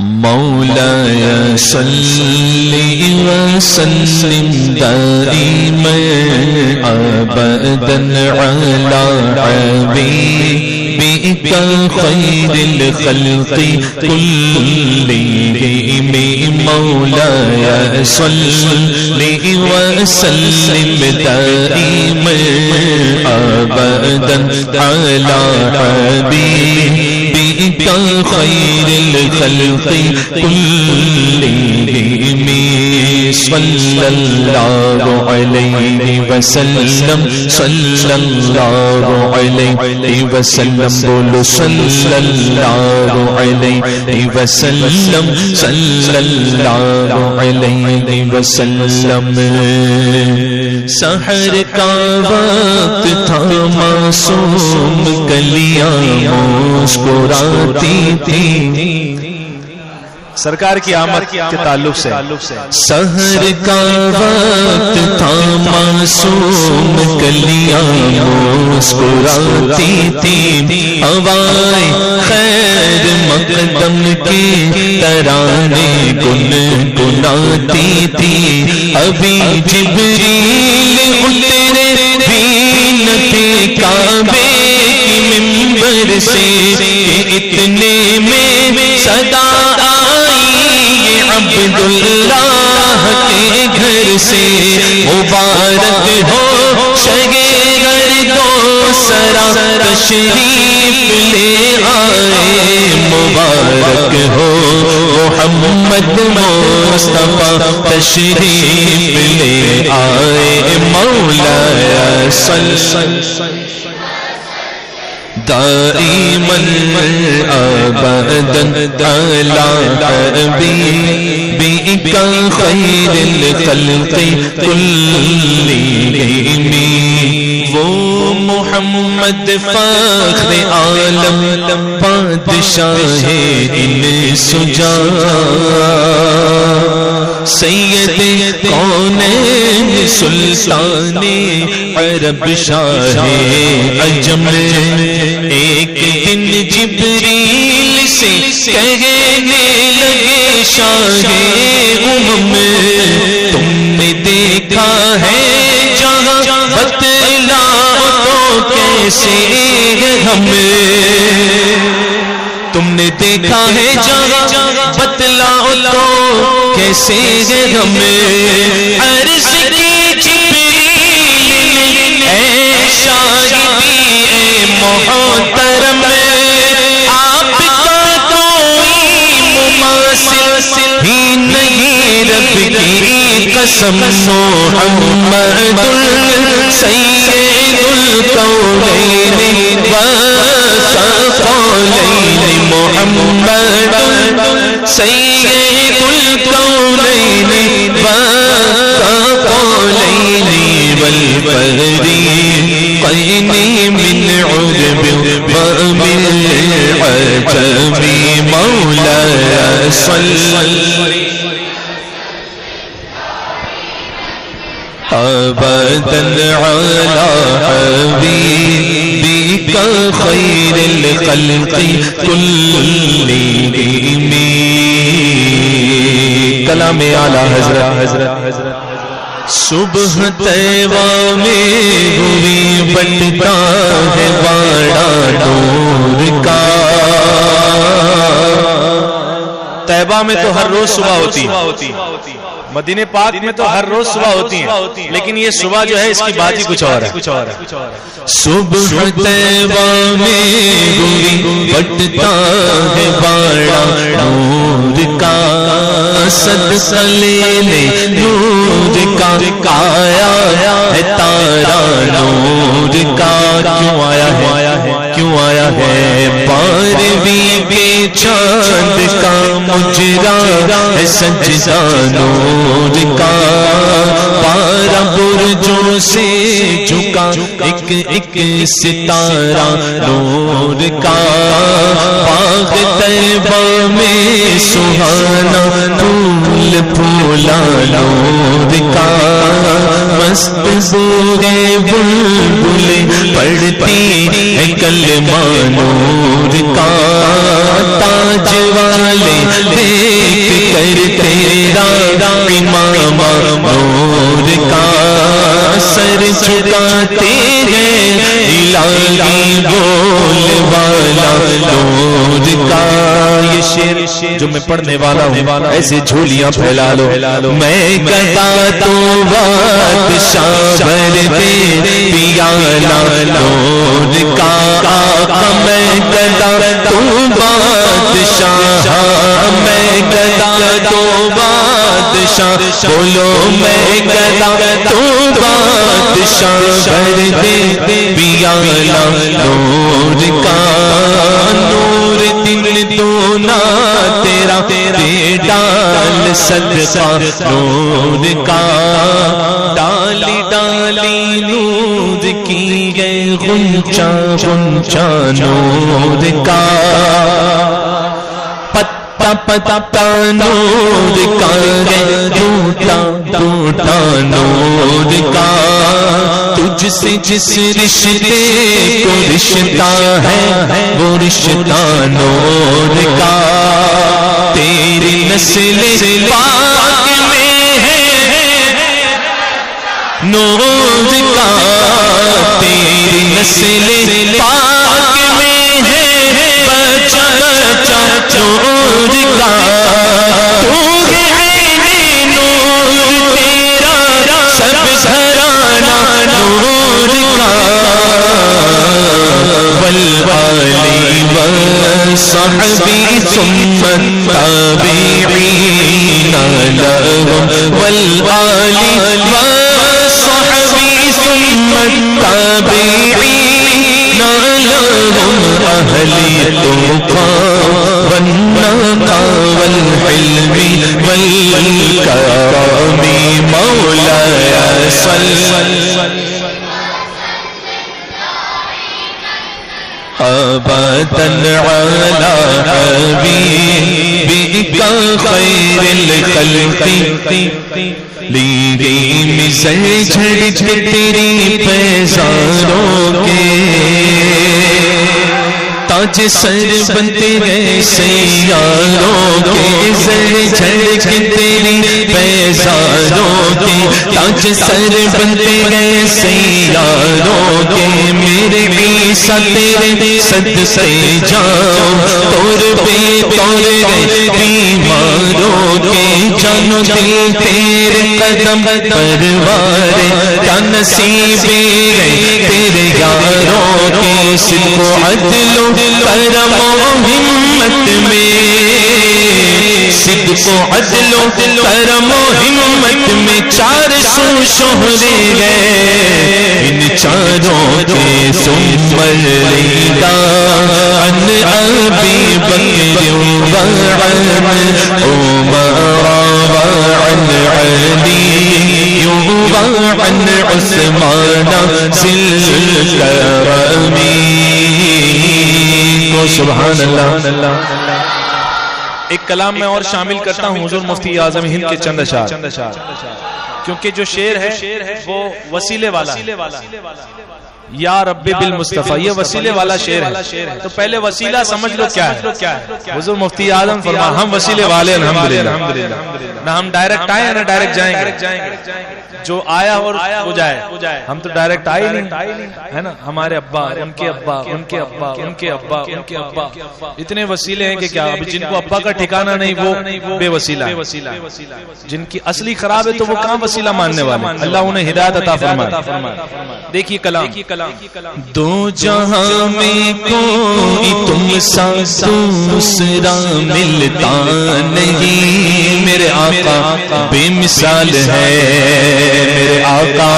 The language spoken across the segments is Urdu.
مولاي صل وسلم دائما ابدا على حبيبك خير الخلق كلهم مولاي صل وسلم دائما ابدا على حبيبك خير الخلق كلهم صلى الله عليه وسلم صلى الله عليه وسلم بولو صلى الله عليه وسلم صلى الله عليه وسلم سحر کا وقت تھا معصوم کلیاں مسکراتی تھی سرکار کی آمد کے تعلق سے سحر کا وقت تھا معصوم کلیاں مسکراتی تھی ہوائیں خیر مقدم کی ترانے گنگناتی تھی ابھی جبریل اترے بھی نہ تھے کعبے کی منبر سے اتنے میں صدا عبداللہ کے گھر سے مبارک ہو شگے گردو سرا تشریف لے آئے مبارک ہو محمد مصطفیٰ تشریف لے آئے مولاي صل دائما ابدا على حبيبك خير الخلق كلهم وہ محمد فخر عالم بادشاہ ان سجا سید کونین سلطان عرب شاہ عجم ایک دن جبریل سے کہنے لگے شاہ امم تم نے دیکھا ہے جہاں بتلاؤ تو کیسے ہمیں تم نے دیکھا ہے جہاں بتلاؤ تو کیسے ہمیں عرض کی جبریل اے شاہدی اے محترم آپ کا کوئی مماثل ہی نہیں رب کی قسم محمد سید الکونین والثقلین محمد سید الکونین والثقلین والفریقین من عرب ومن عجم مولاي صل ابدا على حبيبك خير الخلق كلهم کلام اعلی حضرت صبح طیبہ میں ہوئی بٹتا ہے باڑا نور کا طیبہ میں تو ہر روز صبح ہوتی ہے مدینہ پاک میں تو ہر روز صبح ہوتی ہیں لیکن یہ صبح جو ہے اس کی بات ہی کچھ اور ہے صبح طیبہ میں ہوئی بٹتا ہے باڑا نور کا صدقہ لینے نور کا آیا ہے تارا نور کا کیوں آیا ہے بارہویں کے چاند کا مجرا ہے سجدہ نور کا پارا برجوں سے جھکا ایک ستارہ نور کا باغ طیبہ میں سہانا پھول پھولا نور کا مست بوئے بلبل پڑھتی ہے کلمہ نور کا تاج والے دیکھ کر تیرا امام نور کا سر جھکاتے ہیں الہی بول والا نور کا. یہ شعر جو میں پڑھنے والا ہوں ایسے جھولیاں پھیلا لو. میں گدا تو بادشاہ بر دے پیالہ نور کا آقا میں گدا تو بادشاہ میں گدا تو بادشاہ بولو میں گدا تو بادشاہ بر دے پیالہ نور کا. نور دل دونا تیرا دے ڈال صدقہ نور کا. ڈالی ڈالی نور کی گئے غنچہ غنچہ نور کا. پتا پتا نور کا گئے ٹوٹا ٹوٹا نور کا. تجھ سے جس رشتے کو رشتہ ہے وہ رشتہ نور کا. تیری نسل پاک میں ہے نور کا. تیری نسل پاک میں ہے بچہ بچہ نور کا. تو ہے نور تیرا سب گھرانہ نور کا. والآل والصحب ثم التابعین لهم. والآل والصحب ثم التابعین لهم. أهل التقى والنقى والحلم والكرم مولاي صل أبدا على حبيبك خير الخلق. لیگی مزر جھڑ تیری پیزاروں کے تاج سر بنتے گئے سیاروں کے. زر جھڑ تیری پیزاروں کے تاج سر بنتے گئے سیاروں کے. میرے عیسیٰ تیرے صدقے جاؤ طور پہ طور گئے بیماروں کے. جانو دل تیرے قدم پروارے کیا نصیبے گئے تیرے یاروں کے. صدق و عدل و کرم و ہمت میں صدق و عدل و کرم و ہمت میں 400 شہرے گئے. ان چاروں کے ثم ریدا عن ابی بکر وعن عمر وعن علی وعن عثمان ذی الکرم. سبحان اللہ. ایک کلام میں اور شامل کرتا ہوں حضور مفتی اعظم ہند کے چند اشعار، کیونکہ جو شعر ہے وہ وسیلے والا ہے. یا رب بالمصطفیٰ یہ وسیلے والا شعر ہے. تو پہلے وسیلہ سمجھ لو کیا ہے. حضور مفتی اعظم فرما ہم وسیلے والے الحمدللہ. نہ ہم ڈائریکٹ آئے نہ ڈائریکٹ جائیں گے. جو آیا اور وہ جائے. ہم تو ڈائریکٹ آئے نہیں ہے نا. ہمارے ابا ان کے ابا ان کے ابا ان کے ابا ان کے ابا اتنے وسیلے ہیں کہ کیا. ابھی جن کو ابا کا ٹھکانہ نہیں وہ بے وسیلہ. جن کی اصلی خراب ہے تو وہ کہاں وسیلہ ماننے والے. اللہ انہیں ہدایت عطا فرمائے. دیکھیے کلام. دو جہاں میں کوئی تم سا دوسرا ملتا نہیں. میرے آقا بے مثال ہے. میرے آقا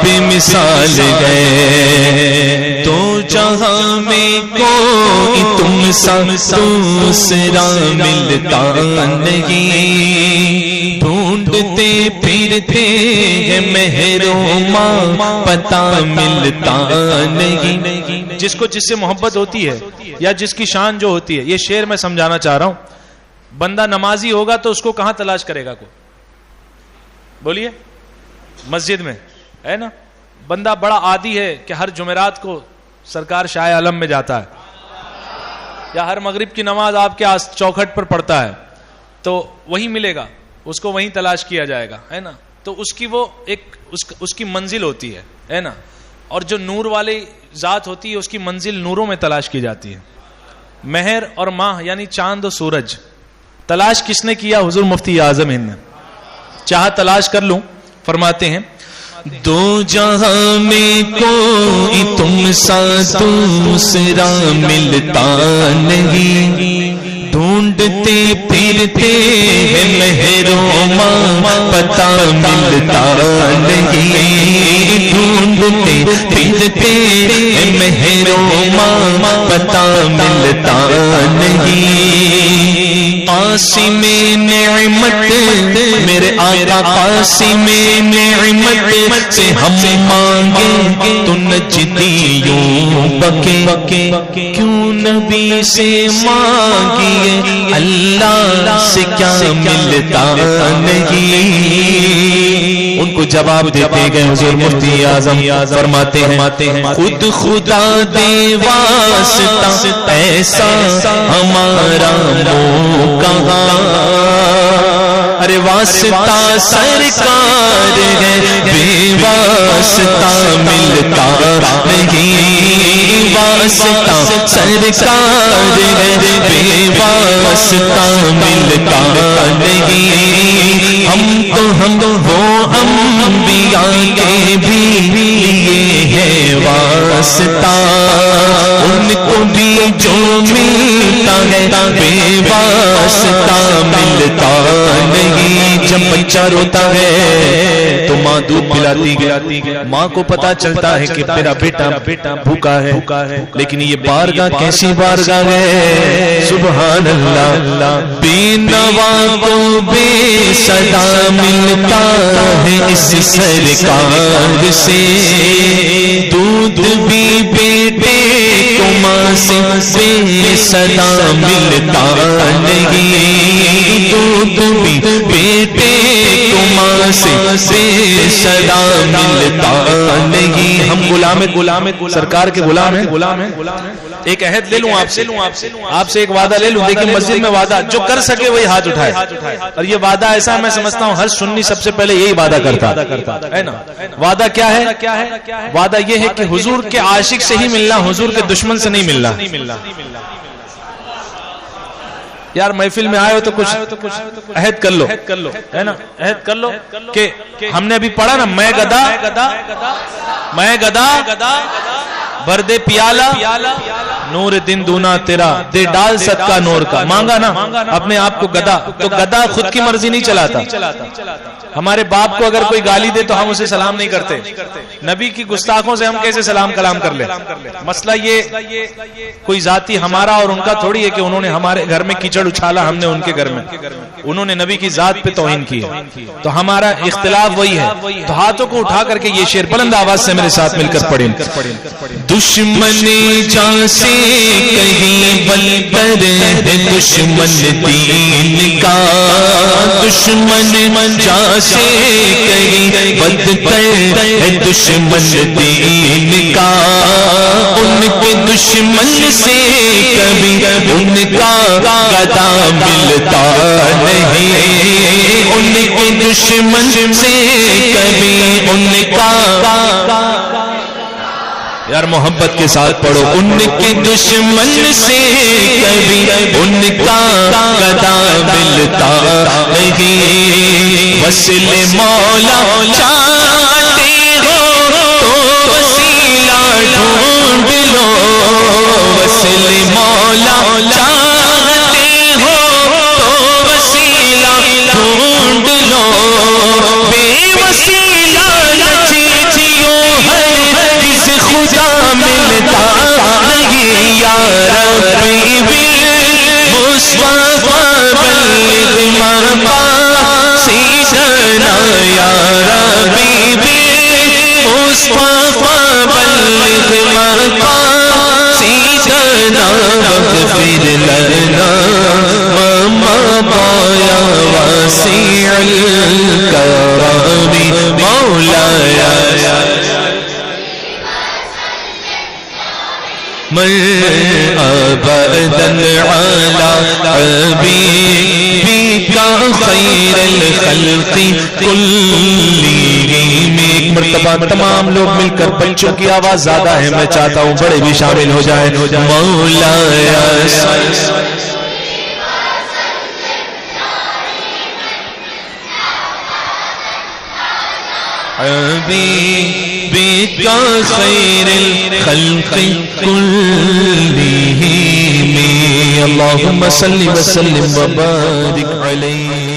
بے مثال ہے. دو جہاں میں کوئی تم سا دوسرا ملتا نہیں. ڈھونڈتے پھرتے ہیں محروماں پتہ ملتا نہیں. جس کو جس سے محبت ہوتی ہے یا جس کی شان جو ہوتی ہے. یہ شعر میں سمجھانا چاہ رہا ہوں. بندہ نمازی ہوگا تو اس کو کہاں تلاش کرے گا کوئی؟ بولیے، مسجد میں ہے نا. بندہ بڑا عادی ہے کہ ہر جمعرات کو سرکار شاہ عالم میں جاتا ہے، یا ہر مغرب کی نماز آپ کے چوکھٹ پر پڑھتا ہے، تو وہی ملے گا اس کو، وہیں تلاش کیا جائے گا، ہے نا. تو اس کی وہ ایک اس کی منزل ہوتی ہے نا. اور جو نور والی ذات ہوتی ہے اس کی منزل نوروں میں تلاش کی جاتی ہے. مہر اور ماہ یعنی چاند و سورج تلاش کس نے کیا؟ حضور مفتی اعظم ہند نے. چاہا تلاش کر لوں. فرماتے ہیں دو جہاں میں کوئی تم سا دوسرا ملتا نہیں، ڈھونڈتے پھرتے ہیں مہروں پتہ ملتا نہیں، ڈھونڈتے پھرتے ہیں مہروں پتہ ملتا نہیں. قاسم نعمت میرے آقا قاسم نعمت سے ہم مانگیں تو نجدیوں بکے، کیوں نبی سے مانگیے اللہ سے کیا ملتا نہیں. ان کو جواب دیتے گئے حضور مفتی اعظم فرماتے ہیں خود خدا دے واسطہ ایسا ہمارا موقع، ارے واسطہ سرکار ہے بے واسطہ ملتا نہیں، واسطہ سرکار ہے بے واسطہ ملتا نہیں. ہم تو وہ انبیاء کے بھی لیے ہے واسطہ، ان کو بھی جو ملتا ہے بے واسطہ ملتا نہیں. جب بچہ روتا ہے تو ماں دودھ پلاتی ہے، ماں کو پتا چلتا ہے کہ میرا بیٹا بھوکا ہے، لیکن یہ بارگاہ کیسی بارگاہ ہے، سبحان اللہ. بے نوا کو بے صدا ملتا ہے اس سرکار سے، دودھ بھی بیٹے کو ماں سے بے صدا ملتا نہیں، دودھ بھی بیٹے کو ماں سے بے صدا ملتا نہیں. ہم غلام سرکار کے غلام ہیں. ایک عہد لے لوں آپ سے ایک وعدہ لے لوں. دیکھیں مسجد میں وعدہ جو کر سکے وہی ہاتھ اٹھائے، اور یہ وعدہ ایسا میں سمجھتا ہوں ہر سنی سب سے پہلے یہی وعدہ کرتا ہے نا. وعدہ کیا ہے؟ وعدہ یہ ہے کہ حضور کے عاشق سے ہی ملنا، حضور کے دشمن سے نہیں ملنا. یار محفل میں آئے ہو تو کچھ عہد کر لو، ہے نا، عہد کر لو کہ ہم نے ابھی پڑھا نا میں گدا بھر دے پیالہ نور دن دونا تیرا، دے ڈال صدقہ نور کا. مانگا نا اپنے آپ کو گدا، تو گدا خود کی مرضی نہیں چلاتا. ہمارے باپ کو اگر کوئی گالی دے تو ہم اسے سلام نہیں کرتے. نبی کی گستاخوں سے ہم کیسے سلام کلام کر لیں؟ مسئلہ یہ کوئی ذاتی ہمارا اور ان کا تھوڑی ہے کہ انہوں نے ہمارے گھر میں کیچڑ اچھالا، ہم نے ان کے گھر میں، انہوں نے نبی کی ذات پہ توہین کی، تو ہمارا اختلاف وہی ہے. تو ہاتھوں کو اٹھا کر کے یہ شعر بلند آواز سے میرے ساتھ مل کر پڑھیں. دشمن جان سے کہیں بلتر ہے دشمن دین کا، دشمن جان سے کہیں بدتر ہے دشمن دین کا. ان کے دشمن سے کبھی ان کا گدا ملتا نہیں، ان کے دشمن سے کبھی ان کا، یار محبت کے ساتھ پڑھو. ان کے دشمن سے کبھی ان کا گدا ملتا نہیں. وصل مولا چاہتے ہو تو وسیلہ ڈھونڈ لو، وصل مولا چاہتے ہو تو وسیلہ ڈھونڈ لو. بے وسیلہ نچیو ہر کس خدا ملتا نہیں. یا ربی بالمصطفیٰ بلغ مقاصدنا، یا ربی واسع الكرم مولاي أبدا على حبيبك خير الخلق كلهم. ایک مرتبہ تمام لوگ مل کر بچوں کی آواز زیادہ ہے، میں چاہتا ہوں بڑے بھی شامل ہو جائیں. مولاي حبيبك خير الخلق كلهم. اللهم صل وسلم وبارك عليه.